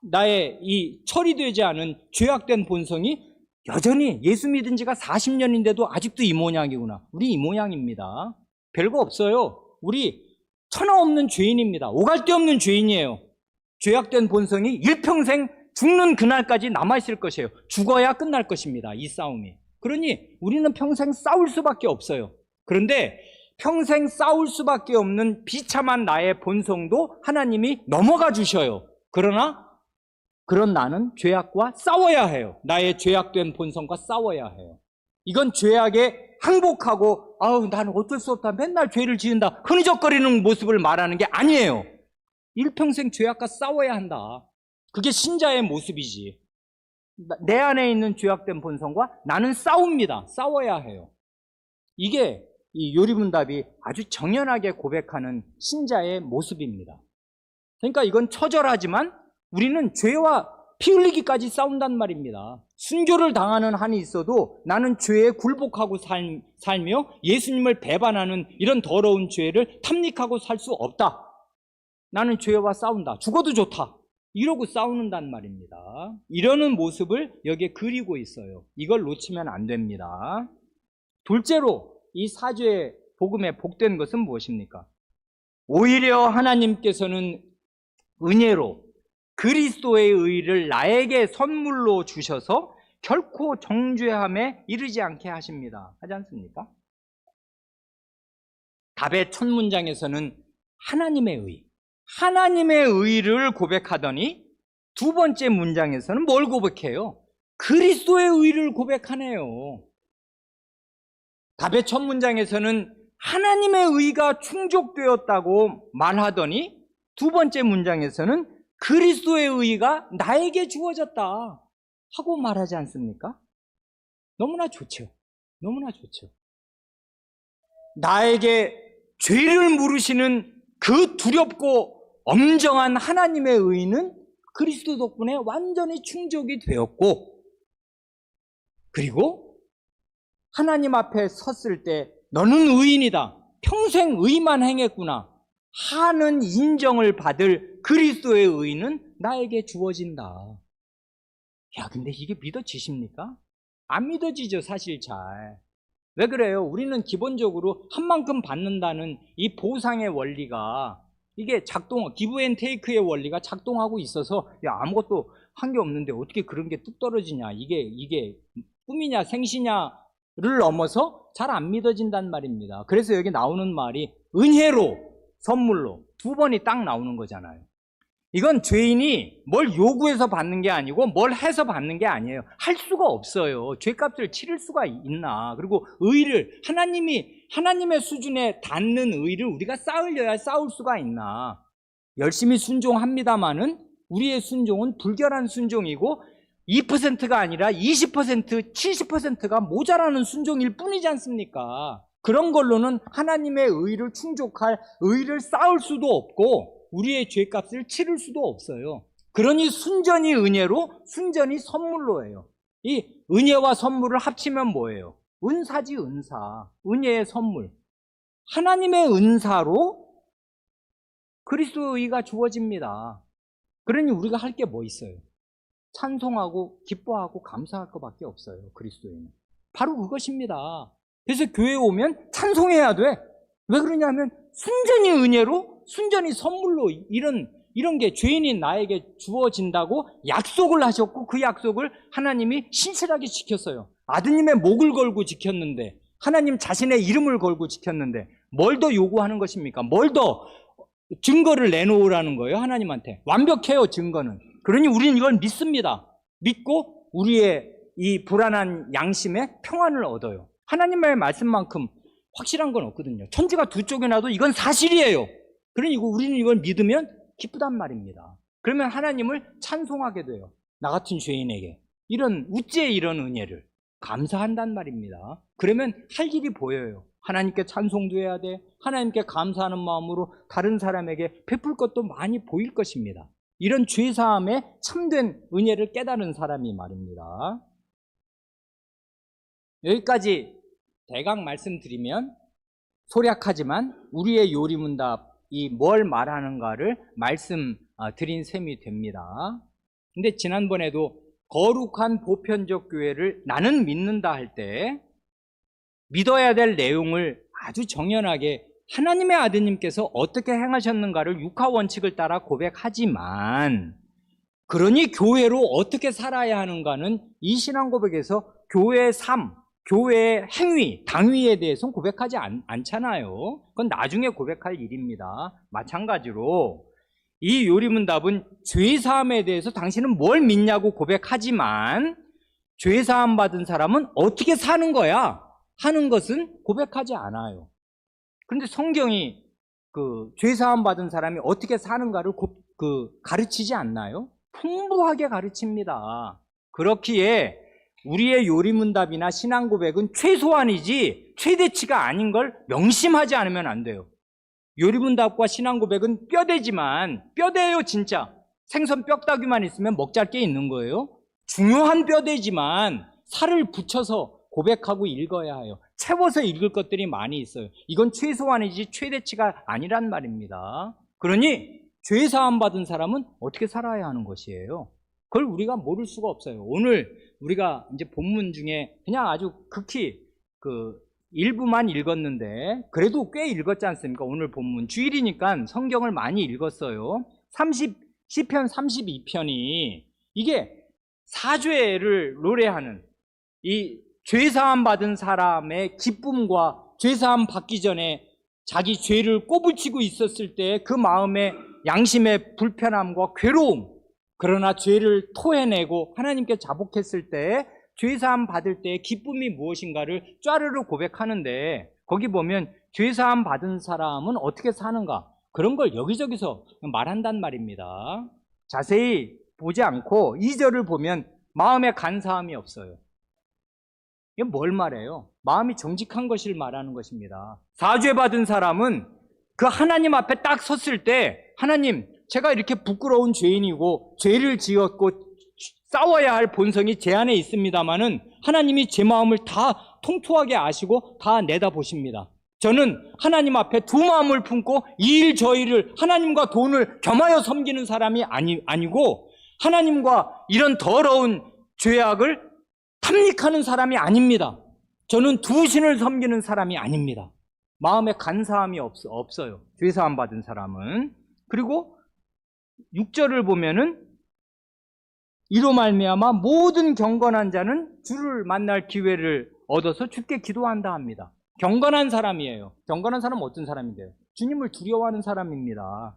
Speaker 1: 나의 이 처리되지 않은 죄악된 본성이 여전히 예수 믿은 지가 40년인데도 아직도 이 모양이구나. 우리 이 모양입니다. 별거 없어요. 우리 천하 없는 죄인입니다. 오갈 데 없는 죄인이에요. 죄악된 본성이 일평생 죽는 그날까지 남아있을 것이에요. 죽어야 끝날 것입니다. 이 싸움이. 그러니 우리는 평생 싸울 수밖에 없어요. 그런데 평생 싸울 수밖에 없는 비참한 나의 본성도 하나님이 넘어가 주셔요. 그러나 그런 나는 죄악과 싸워야 해요. 나의 죄악된 본성과 싸워야 해요. 이건 죄악에 항복하고 나는 어쩔 수 없다. 맨날 죄를 지은다. 흐느적거리는 모습을 말하는 게 아니에요. 일평생 죄악과 싸워야 한다. 그게 신자의 모습이지. 내 안에 있는 죄악된 본성과 나는 싸웁니다. 싸워야 해요. 이게 이 요리문답이 아주 정연하게 고백하는 신자의 모습입니다. 그러니까 이건 처절하지만 우리는 죄와 피 흘리기까지 싸운단 말입니다. 순교를 당하는 한이 있어도 나는 죄에 굴복하고 살며 예수님을 배반하는 이런 더러운 죄를 탐닉하고 살 수 없다. 나는 죄와 싸운다. 죽어도 좋다. 이러고 싸우는단 말입니다. 이러는 모습을 여기에 그리고 있어요. 이걸 놓치면 안 됩니다. 둘째로 이 사죄의 복음에 복된 것은 무엇입니까? 오히려 하나님께서는 은혜로 그리스도의 의를 나에게 선물로 주셔서 결코 정죄함에 이르지 않게 하십니다. 하지 않습니까? 답의 첫 문장에서는 하나님의 의를 고백하더니 두 번째 문장에서는 뭘 고백해요? 그리스도의 의를 고백하네요. 답의 첫 문장에서는 하나님의 의가 충족되었다고 말하더니 두 번째 문장에서는 그리스도의 의가 나에게 주어졌다 하고 말하지 않습니까? 너무나 좋죠. 너무나 좋죠. 나에게 죄를 물으시는 그 두렵고 엄정한 하나님의 의는 그리스도 덕분에 완전히 충족이 되었고, 그리고 하나님 앞에 섰을 때 너는 의인이다, 평생 의만 행했구나 하는 인정을 받을 그리스도의 의는 나에게 주어진다. 근데 이게 믿어지십니까? 안 믿어지죠, 사실 잘. 왜 그래요? 우리는 기본적으로 한 만큼 받는다는 이 보상의 원리가 이게 기브 앤 테이크의 원리가 작동하고 있어서 아무것도 한 게 없는데 어떻게 그런 게 뚝 떨어지냐, 이게 꿈이냐 생시냐 넘어서 잘 안 믿어진단 말입니다. 그래서 여기 나오는 말이 은혜로, 선물로 두 번이 딱 나오는 거잖아요. 이건 죄인이 뭘 요구해서 받는 게 아니고 뭘 해서 받는 게 아니에요. 할 수가 없어요. 죄값을 치를 수가 있나. 그리고 의를, 하나님의 수준에 닿는 의를 우리가 쌓으려야 쌓을 수가 있나. 열심히 순종합니다마는 우리의 순종은 불결한 순종이고 2%가 아니라 20%, 70%가 모자라는 순종일 뿐이지 않습니까? 그런 걸로는 하나님의 의를 충족할 의를 쌓을 수도 없고 우리의 죄값을 치를 수도 없어요. 그러니 순전히 은혜로, 순전히 선물로예요. 이 은혜와 선물을 합치면 뭐예요? 은사지, 은사. 은혜의 선물. 하나님의 은사로 그리스도의 의가 주어집니다. 그러니 우리가 할 게 뭐 있어요? 찬송하고 기뻐하고 감사할 것밖에 없어요. 그리스도인은 바로 그것입니다. 그래서 교회에 오면 찬송해야 돼. 왜 그러냐면 순전히 은혜로, 순전히 선물로 이런 게 죄인인 나에게 주어진다고 약속을 하셨고 그 약속을 하나님이 신실하게 지켰어요. 아드님의 목을 걸고 지켰는데, 하나님 자신의 이름을 걸고 지켰는데 뭘 더 요구하는 것입니까? 뭘 더 증거를 내놓으라는 거예요. 하나님한테 완벽해요. 증거는. 그러니 우리는 이걸 믿습니다. 믿고 우리의 이 불안한 양심에 평안을 얻어요. 하나님의 말씀만큼 확실한 건 없거든요. 천지가 두 쪽에 나도 이건 사실이에요. 그러니 우리는 이걸 믿으면 기쁘단 말입니다. 그러면 하나님을 찬송하게 돼요. 나 같은 죄인에게 우째의 이런 은혜를 감사한단 말입니다. 그러면 할 일이 보여요. 하나님께 찬송도 해야 돼. 하나님께 감사하는 마음으로 다른 사람에게 베풀 것도 많이 보일 것입니다. 이런 죄사함에 참된 은혜를 깨달은 사람이 말입니다. 여기까지 대강 말씀드리면 소략하지만 우리의 요리문답이 뭘 말하는가를 말씀드린 셈이 됩니다. 근데 지난번에도 거룩한 보편적 교회를 나는 믿는다 할 때 믿어야 될 내용을 아주 정연하게 하나님의 아드님께서 어떻게 행하셨는가를 육하 원칙을 따라 고백하지만, 그러니 교회로 어떻게 살아야 하는가는 이 신앙 고백에서 교회의 삶, 교회의 행위, 당위에 대해서는 고백하지 않잖아요. 그건 나중에 고백할 일입니다. 마찬가지로 이 요리문답은 죄사함에 대해서 당신은 뭘 믿냐고 고백하지만 죄사함 받은 사람은 어떻게 사는 거야 하는 것은 고백하지 않아요. 그런데 성경이 죄사함 받은 사람이 어떻게 사는가를 가르치지 않나요? 풍부하게 가르칩니다. 그렇기에 우리의 요리문답이나 신앙 고백은 최소한이지 최대치가 아닌 걸 명심하지 않으면 안 돼요. 요리문답과 신앙 고백은 뼈대지만, 뼈대예요 진짜. 생선 뼈다귀만 있으면 먹잘 게 있는 거예요. 중요한 뼈대지만 살을 붙여서 고백하고 읽어야 해요. 채워서 읽을 것들이 많이 있어요. 이건 최소한이지 최대치가 아니란 말입니다. 그러니 죄사함 받은 사람은 어떻게 살아야 하는 것이에요. 그걸 우리가 모를 수가 없어요. 오늘 우리가 이제 본문 중에 그냥 아주 극히 일부만 읽었는데 그래도 꽤 읽었지 않습니까? 오늘 본문 주일이니까 성경을 많이 읽었어요. 시편 32편이 이게 사죄를 노래하는 이 죄사함 받은 사람의 기쁨과 죄사함 받기 전에 자기 죄를 꼬부치고 있었을 때 그 마음의 양심의 불편함과 괴로움, 그러나 죄를 토해내고 하나님께 자복했을 때 죄사함 받을 때의 기쁨이 무엇인가를 쫘르르 고백하는데, 거기 보면 죄사함 받은 사람은 어떻게 사는가 그런 걸 여기저기서 말한단 말입니다. 자세히 보지 않고 2절을 보면 마음에 간사함이 없어요. 이게 뭘 말해요? 마음이 정직한 것을 말하는 것입니다. 사죄받은 사람은 그 하나님 앞에 딱 섰을 때, 하나님, 제가 이렇게 부끄러운 죄인이고 죄를 지었고 싸워야 할 본성이 제 안에 있습니다마는 하나님이 제 마음을 다 통통하게 아시고 다 내다보십니다. 저는 하나님 앞에 두 마음을 품고 이 일 저 일을 하나님과 돈을 겸하여 섬기는 사람이 아니고 하나님과 이런 더러운 죄악을 탐닉하는 사람이 아닙니다. 저는 두 신을 섬기는 사람이 아닙니다. 마음에 간사함이 없어요. 죄사함 받은 사람은. 그리고 6절을 보면은 이로 말미암아 모든 경건한 자는 주를 만날 기회를 얻어서 주께 기도한다 합니다. 경건한 사람이에요. 경건한 사람은 어떤 사람인데요? 주님을 두려워하는 사람입니다.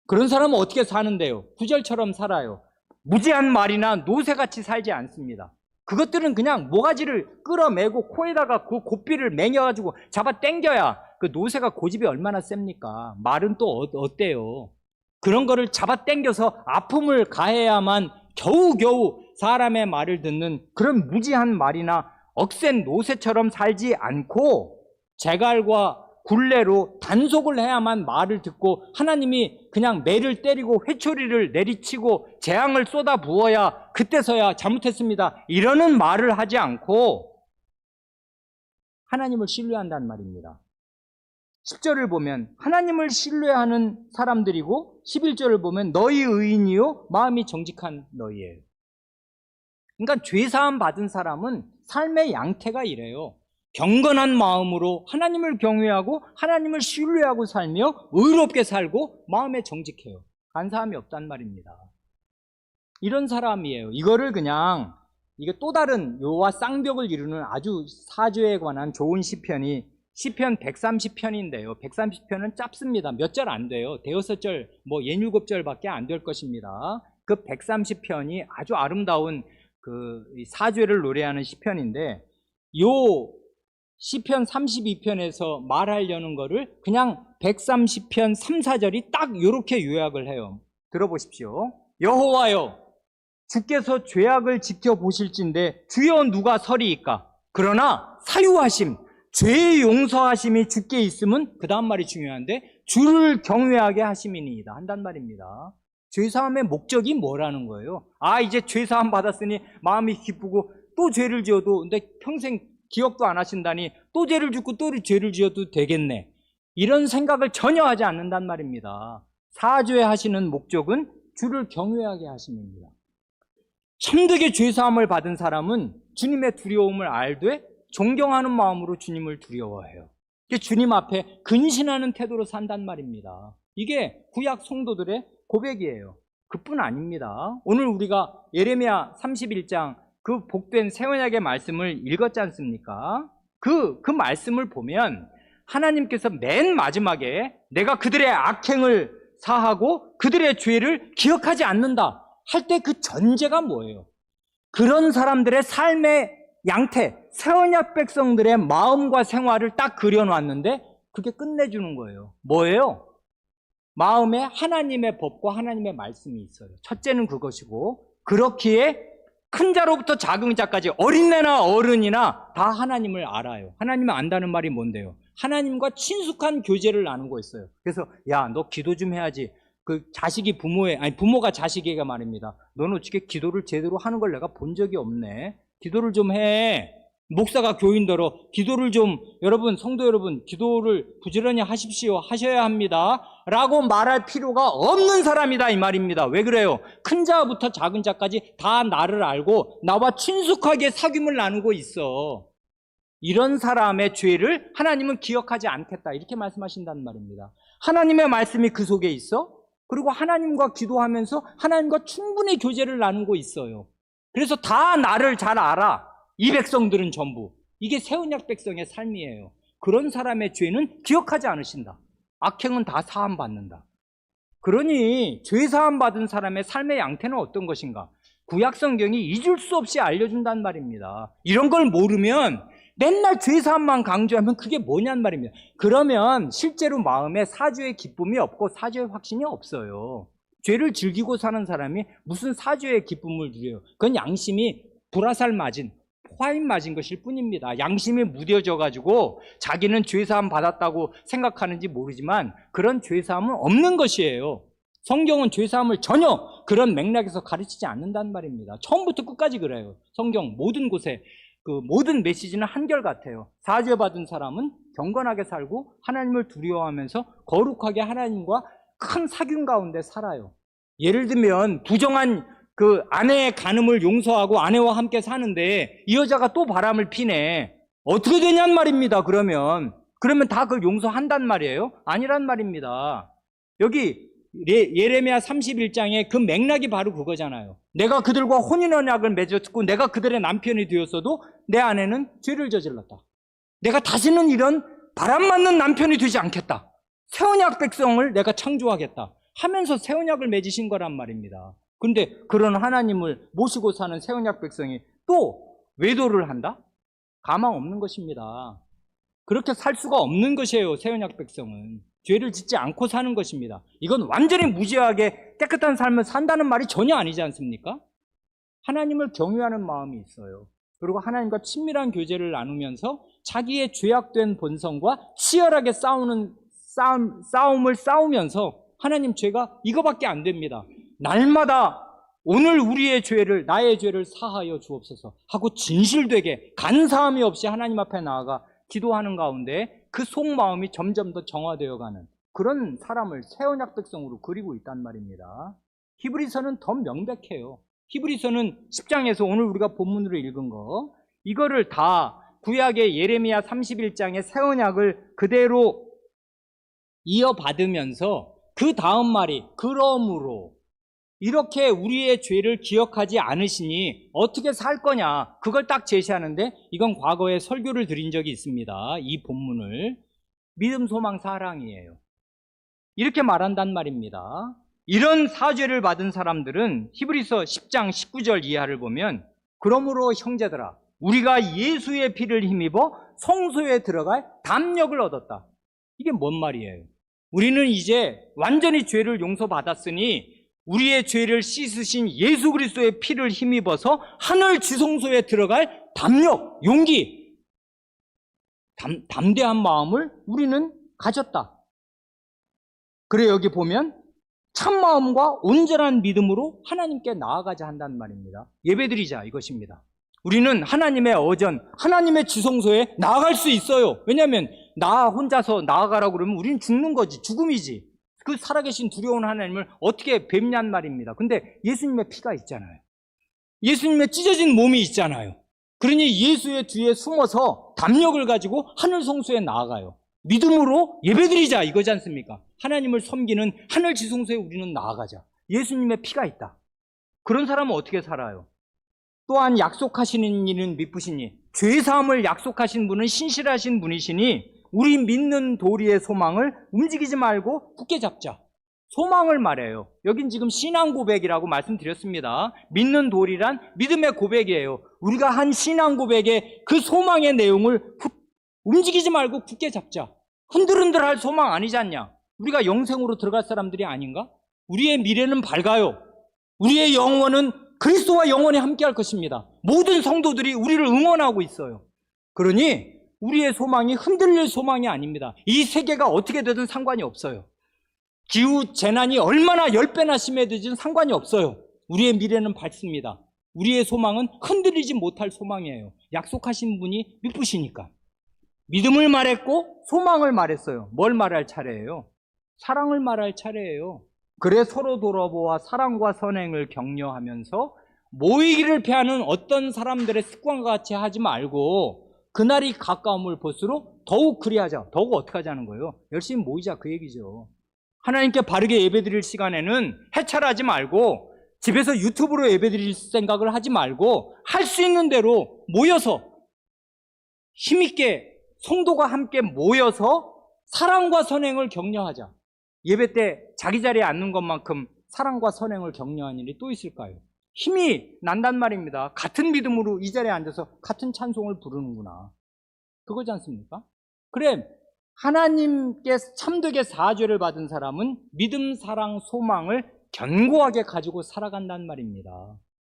Speaker 1: 그런 사람은 어떻게 사는데요? 구절처럼 살아요. 무지한 말이나 노새같이 살지 않습니다. 그것들은 그냥 모가지를 끌어매고 코에다가 그 고삐를 맹여가지고 잡아 당겨야 그 노새가 고집이 얼마나 셉니까? 말은 또 어때요? 그런 거를 잡아 당겨서 아픔을 가해야만 겨우겨우 사람의 말을 듣는 그런 무지한 말이나 억센 노새처럼 살지 않고 재갈과 굴레로 단속을 해야만 말을 듣고 하나님이 그냥 매를 때리고 회초리를 내리치고 재앙을 쏟아 부어야 그때서야 잘못했습니다 이러는 말을 하지 않고 하나님을 신뢰한다는 말입니다. 10절을 보면 하나님을 신뢰하는 사람들이고 11절을 보면 너희 의인이요 마음이 정직한 너희예요. 그러니까 죄사함 받은 사람은 삶의 양태가 이래요. 경건한 마음으로 하나님을 경외하고 하나님을 신뢰하고 살며 의롭게 살고 마음에 정직해요. 간사함이 없단 말입니다. 이런 사람이에요. 이거를 그냥 이게 또 다른 요와 쌍벽을 이루는 아주 사죄에 관한 좋은 시편이 시편 130편인데요. 130편은 짧습니다. 몇 절 안 돼요. 대여섯 절, 뭐 67절밖에 안 될 것입니다. 그 130편이 아주 아름다운 그 사죄를 노래하는 시편인데 요 시편 32편에서 말하려는 거를 그냥 130편 3, 4절이 딱 이렇게 요약을 해요. 들어보십시오. 여호와여 주께서 죄악을 지켜보실진데 주여 누가 서리이까? 그러나 사유하심 죄의 용서하심이 주께 있음은 그 다음 말이 중요한데 주를 경외하게 하심이니이다 한단 말입니다. 죄사함의 목적이 뭐라는 거예요? 이제 죄사함 받았으니 마음이 기쁘고 또 죄를 지어도 근데 평생 기억도 안 하신다니 또 죄를 짓고 또 죄를 지어도 되겠네. 이런 생각을 전혀 하지 않는단 말입니다. 사죄하시는 목적은 주를 경외하게 하심입니다. 참되게 죄사함을 받은 사람은 주님의 두려움을 알되 존경하는 마음으로 주님을 두려워해요. 주님 앞에 근신하는 태도로 산단 말입니다. 이게 구약 성도들의 고백이에요. 그뿐 아닙니다. 오늘 우리가 예레미야 31장 그 복된 새 언약의 말씀을 읽었지 않습니까? 그 말씀을 보면 하나님께서 맨 마지막에 내가 그들의 악행을 사하고 그들의 죄를 기억하지 않는다 할 때 그 전제가 뭐예요? 그런 사람들의 삶의 양태, 새 언약 백성들의 마음과 생활을 딱 그려놨는데 그게 끝내주는 거예요. 뭐예요? 마음에 하나님의 법과 하나님의 말씀이 있어요. 첫째는 그것이고 그렇기에 큰 자로부터 작은 자까지 어린애나 어른이나 다 하나님을 알아요. 하나님을 안다는 말이 뭔데요? 하나님과 친숙한 교제를 나누고 있어요. 그래서 야, 너 기도 좀 해야지. 그 자식이 부모가 자식에게 말입니다. 너는 어떻게 기도를 제대로 하는 걸 내가 본 적이 없네. 기도를 좀 해. 목사가 교인더러 기도를 좀 여러분 성도 여러분 기도를 부지런히 하십시오. 하셔야 합니다. 라고 말할 필요가 없는 사람이다 이 말입니다. 왜 그래요? 큰 자부터 작은 자까지 다 나를 알고 나와 친숙하게 사귐을 나누고 있어. 이런 사람의 죄를 하나님은 기억하지 않겠다 이렇게 말씀하신다는 말입니다. 하나님의 말씀이 그 속에 있어. 그리고 하나님과 기도하면서 하나님과 충분히 교제를 나누고 있어요. 그래서 다 나를 잘 알아. 이 백성들은 전부. 이게 새 언약 백성의 삶이에요. 그런 사람의 죄는 기억하지 않으신다. 악행은 다 사함 받는다. 그러니 죄 사함 받은 사람의 삶의 양태는 어떤 것인가? 구약 성경이 잊을 수 없이 알려준단 말입니다. 이런 걸 모르면 맨날 죄 사함만 강조하면 그게 뭐냔 말입니다. 그러면 실제로 마음에 사죄의 기쁨이 없고 사죄의 확신이 없어요. 죄를 즐기고 사는 사람이 무슨 사죄의 기쁨을 누려요? 그건 양심이 불화살 맞은 화인 맞은 것일 뿐입니다. 양심이 무뎌져 가지고 자기는 죄사함 받았다고 생각하는지 모르지만 그런 죄사함은 없는 것이에요. 성경은 죄사함을 전혀 그런 맥락에서 가르치지 않는단 말입니다. 처음부터 끝까지 그래요. 성경 모든 곳에 그 모든 메시지는 한결같아요. 사죄받은 사람은 경건하게 살고 하나님을 두려워하면서 거룩하게 하나님과 큰 사귐 가운데 살아요. 예를 들면 부정한 그 아내의 간음을 용서하고 아내와 함께 사는데 이 여자가 또 바람을 피네. 어떻게 되냔 말입니다. 그러면 다 그걸 용서한단 말이에요? 아니란 말입니다. 여기 예레미야 31장의 그 맥락이 바로 그거잖아요. 내가 그들과 혼인언약을 맺었고 내가 그들의 남편이 되었어도 내 아내는 죄를 저질렀다. 내가 다시는 이런 바람 맞는 남편이 되지 않겠다. 새 언약 백성을 내가 창조하겠다 하면서 새 언약을 맺으신 거란 말입니다. 그런데 그런 하나님을 모시고 사는 새 언약 백성이 또 외도를 한다? 가망 없는 것입니다. 그렇게 살 수가 없는 것이에요. 새 언약 백성은 죄를 짓지 않고 사는 것입니다. 이건 완전히 무죄하게 깨끗한 삶을 산다는 말이 전혀 아니지 않습니까? 하나님을 경외하는 마음이 있어요. 그리고 하나님과 친밀한 교제를 나누면서 자기의 죄악된 본성과 치열하게 싸움을 싸우면서 하나님, 죄가 이거밖에 안 됩니다. 날마다 오늘 우리의 죄를, 나의 죄를 사하여 주옵소서 하고 진실되게 간사함이 없이 하나님 앞에 나아가 기도하는 가운데 그 속마음이 점점 더 정화되어가는 그런 사람을 새 언약 백성으로 그리고 있단 말입니다. 히브리서는 더 명백해요. 히브리서는 10장에서 오늘 우리가 본문으로 읽은 거, 이거를 다 구약의 예레미야 31장의 새 언약을 그대로 이어받으면서 그 다음 말이 그러므로 이렇게 우리의 죄를 기억하지 않으시니 어떻게 살 거냐, 그걸 딱 제시하는데, 이건 과거에 설교를 드린 적이 있습니다. 이 본문을 믿음, 소망, 사랑이에요. 이렇게 말한단 말입니다. 이런 사죄를 받은 사람들은 히브리서 10장 19절 이하를 보면, 그러므로 형제들아 우리가 예수의 피를 힘입어 성소에 들어갈 담력을 얻었다. 이게 뭔 말이에요? 우리는 이제 완전히 죄를 용서받았으니 우리의 죄를 씻으신 예수 그리스도의 피를 힘입어서 하늘 지성소에 들어갈 담력, 용기, 담대한 마음을 우리는 가졌다. 그래, 여기 보면 참마음과 온전한 믿음으로 하나님께 나아가자 한다는 말입니다. 예배드리자, 이것입니다. 우리는 하나님의 어전, 하나님의 지성소에 나아갈 수 있어요. 왜냐하면 나 혼자서 나아가라고 그러면 우리는 죽는 거지, 죽음이지. 그 살아계신 두려운 하나님을 어떻게 뵙냔 말입니다. 근데 예수님의 피가 있잖아요. 예수님의 찢어진 몸이 있잖아요. 그러니 예수의 뒤에 숨어서 담력을 가지고 하늘 성소에 나아가요. 믿음으로 예배드리자, 이거지 않습니까? 하나님을 섬기는 하늘 지성소에 우리는 나아가자. 예수님의 피가 있다. 그런 사람은 어떻게 살아요? 또한 약속하시는 이는 미쁘시니, 죄사함을 약속하신 분은 신실하신 분이시니 우리 믿는 도리의 소망을 움직이지 말고 굳게 잡자. 소망을 말해요. 여긴 지금 신앙 고백이라고 말씀드렸습니다. 믿는 도리란 믿음의 고백이에요. 우리가 한 신앙 고백의 그 소망의 내용을 움직이지 말고 굳게 잡자. 흔들흔들할 소망 아니지 않냐? 우리가 영생으로 들어갈 사람들이 아닌가? 우리의 미래는 밝아요. 우리의 영혼은 그리스도와 영원히 함께할 것입니다. 모든 성도들이 우리를 응원하고 있어요. 그러니 우리의 소망이 흔들릴 소망이 아닙니다. 이 세계가 어떻게 되든 상관이 없어요. 기후 재난이 얼마나 10배나 심해지든 상관이 없어요. 우리의 미래는 밝습니다. 우리의 소망은 흔들리지 못할 소망이에요. 약속하신 분이 미쁘시니까. 믿음을 말했고 소망을 말했어요. 뭘 말할 차례예요? 사랑을 말할 차례예요. 그래 서로 돌아보아 사랑과 선행을 격려하면서 모이기를 피하는 어떤 사람들의 습관과 같이 하지 말고 그날이 가까움을 볼수록 더욱 그리하자. 더욱 어떻게 하자는 거예요? 열심히 모이자, 그 얘기죠. 하나님께 바르게 예배드릴 시간에는 해찰하지 말고 집에서 유튜브로 예배드릴 생각을 하지 말고 할 수 있는 대로 모여서 힘있게 성도가 함께 모여서 사랑과 선행을 격려하자. 예배 때 자기 자리에 앉는 것만큼 사랑과 선행을 격려하는 일이 또 있을까요? 힘이 난단 말입니다. 같은 믿음으로 이 자리에 앉아서 같은 찬송을 부르는구나. 그거지 않습니까? 그래, 하나님께 참되게 사죄를 받은 사람은 믿음, 사랑, 소망을 견고하게 가지고 살아간단 말입니다.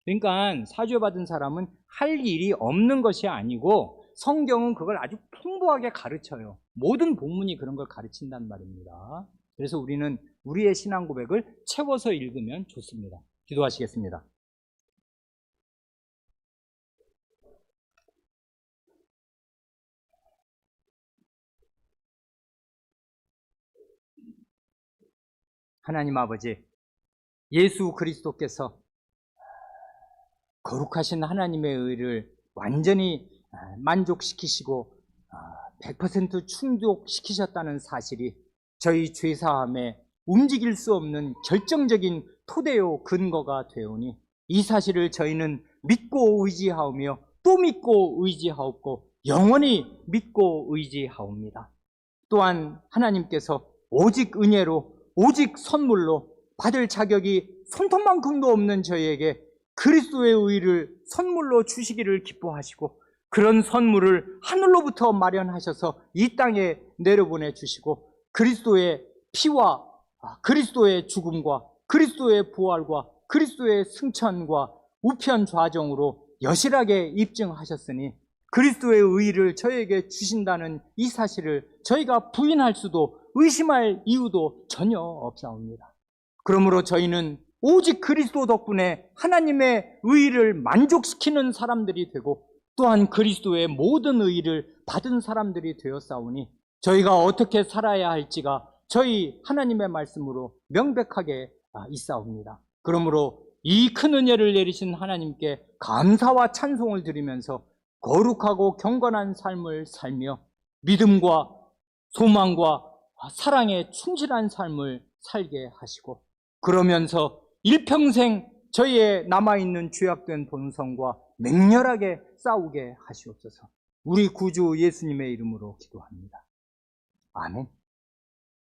Speaker 1: 그러니까 사죄받은 사람은 할 일이 없는 것이 아니고 성경은 그걸 아주 풍부하게 가르쳐요. 모든 본문이 그런 걸 가르친단 말입니다. 그래서 우리는 우리의 신앙 고백을 채워서 읽으면 좋습니다. 기도하시겠습니다. 하나님 아버지, 예수 그리스도께서 거룩하신 하나님의 의를 완전히 만족시키시고 100% 충족시키셨다는 사실이 저희 죄사함의 움직일 수 없는 결정적인 토대요 근거가 되오니 이 사실을 저희는 믿고 의지하오며 또 믿고 의지하옵고 영원히 믿고 의지하옵니다. 또한 하나님께서 오직 은혜로 오직 선물로 받을 자격이 손톱만큼도 없는 저희에게 그리스도의 의를 선물로 주시기를 기뻐하시고 그런 선물을 하늘로부터 마련하셔서 이 땅에 내려보내 주시고 그리스도의 피와 그리스도의 죽음과 그리스도의 부활과 그리스도의 승천과 우편 좌정으로 여실하게 입증하셨으니 그리스도의 의의를 저에게 주신다는 이 사실을 저희가 부인할 수도 의심할 이유도 전혀 없사옵니다. 그러므로 저희는 오직 그리스도 덕분에 하나님의 의의를 만족시키는 사람들이 되고 또한 그리스도의 모든 의의를 받은 사람들이 되었사오니 저희가 어떻게 살아야 할지가 저희 하나님의 말씀으로 명백하게 있사옵니다. 그러므로 이 큰 은혜를 내리신 하나님께 감사와 찬송을 드리면서 거룩하고 경건한 삶을 살며 믿음과 소망과 사랑에 충실한 삶을 살게 하시고 그러면서 일평생 저희의 남아있는 죄악된 본성과 맹렬하게 싸우게 하시옵소서. 우리 구주 예수님의 이름으로 기도합니다. 아멘.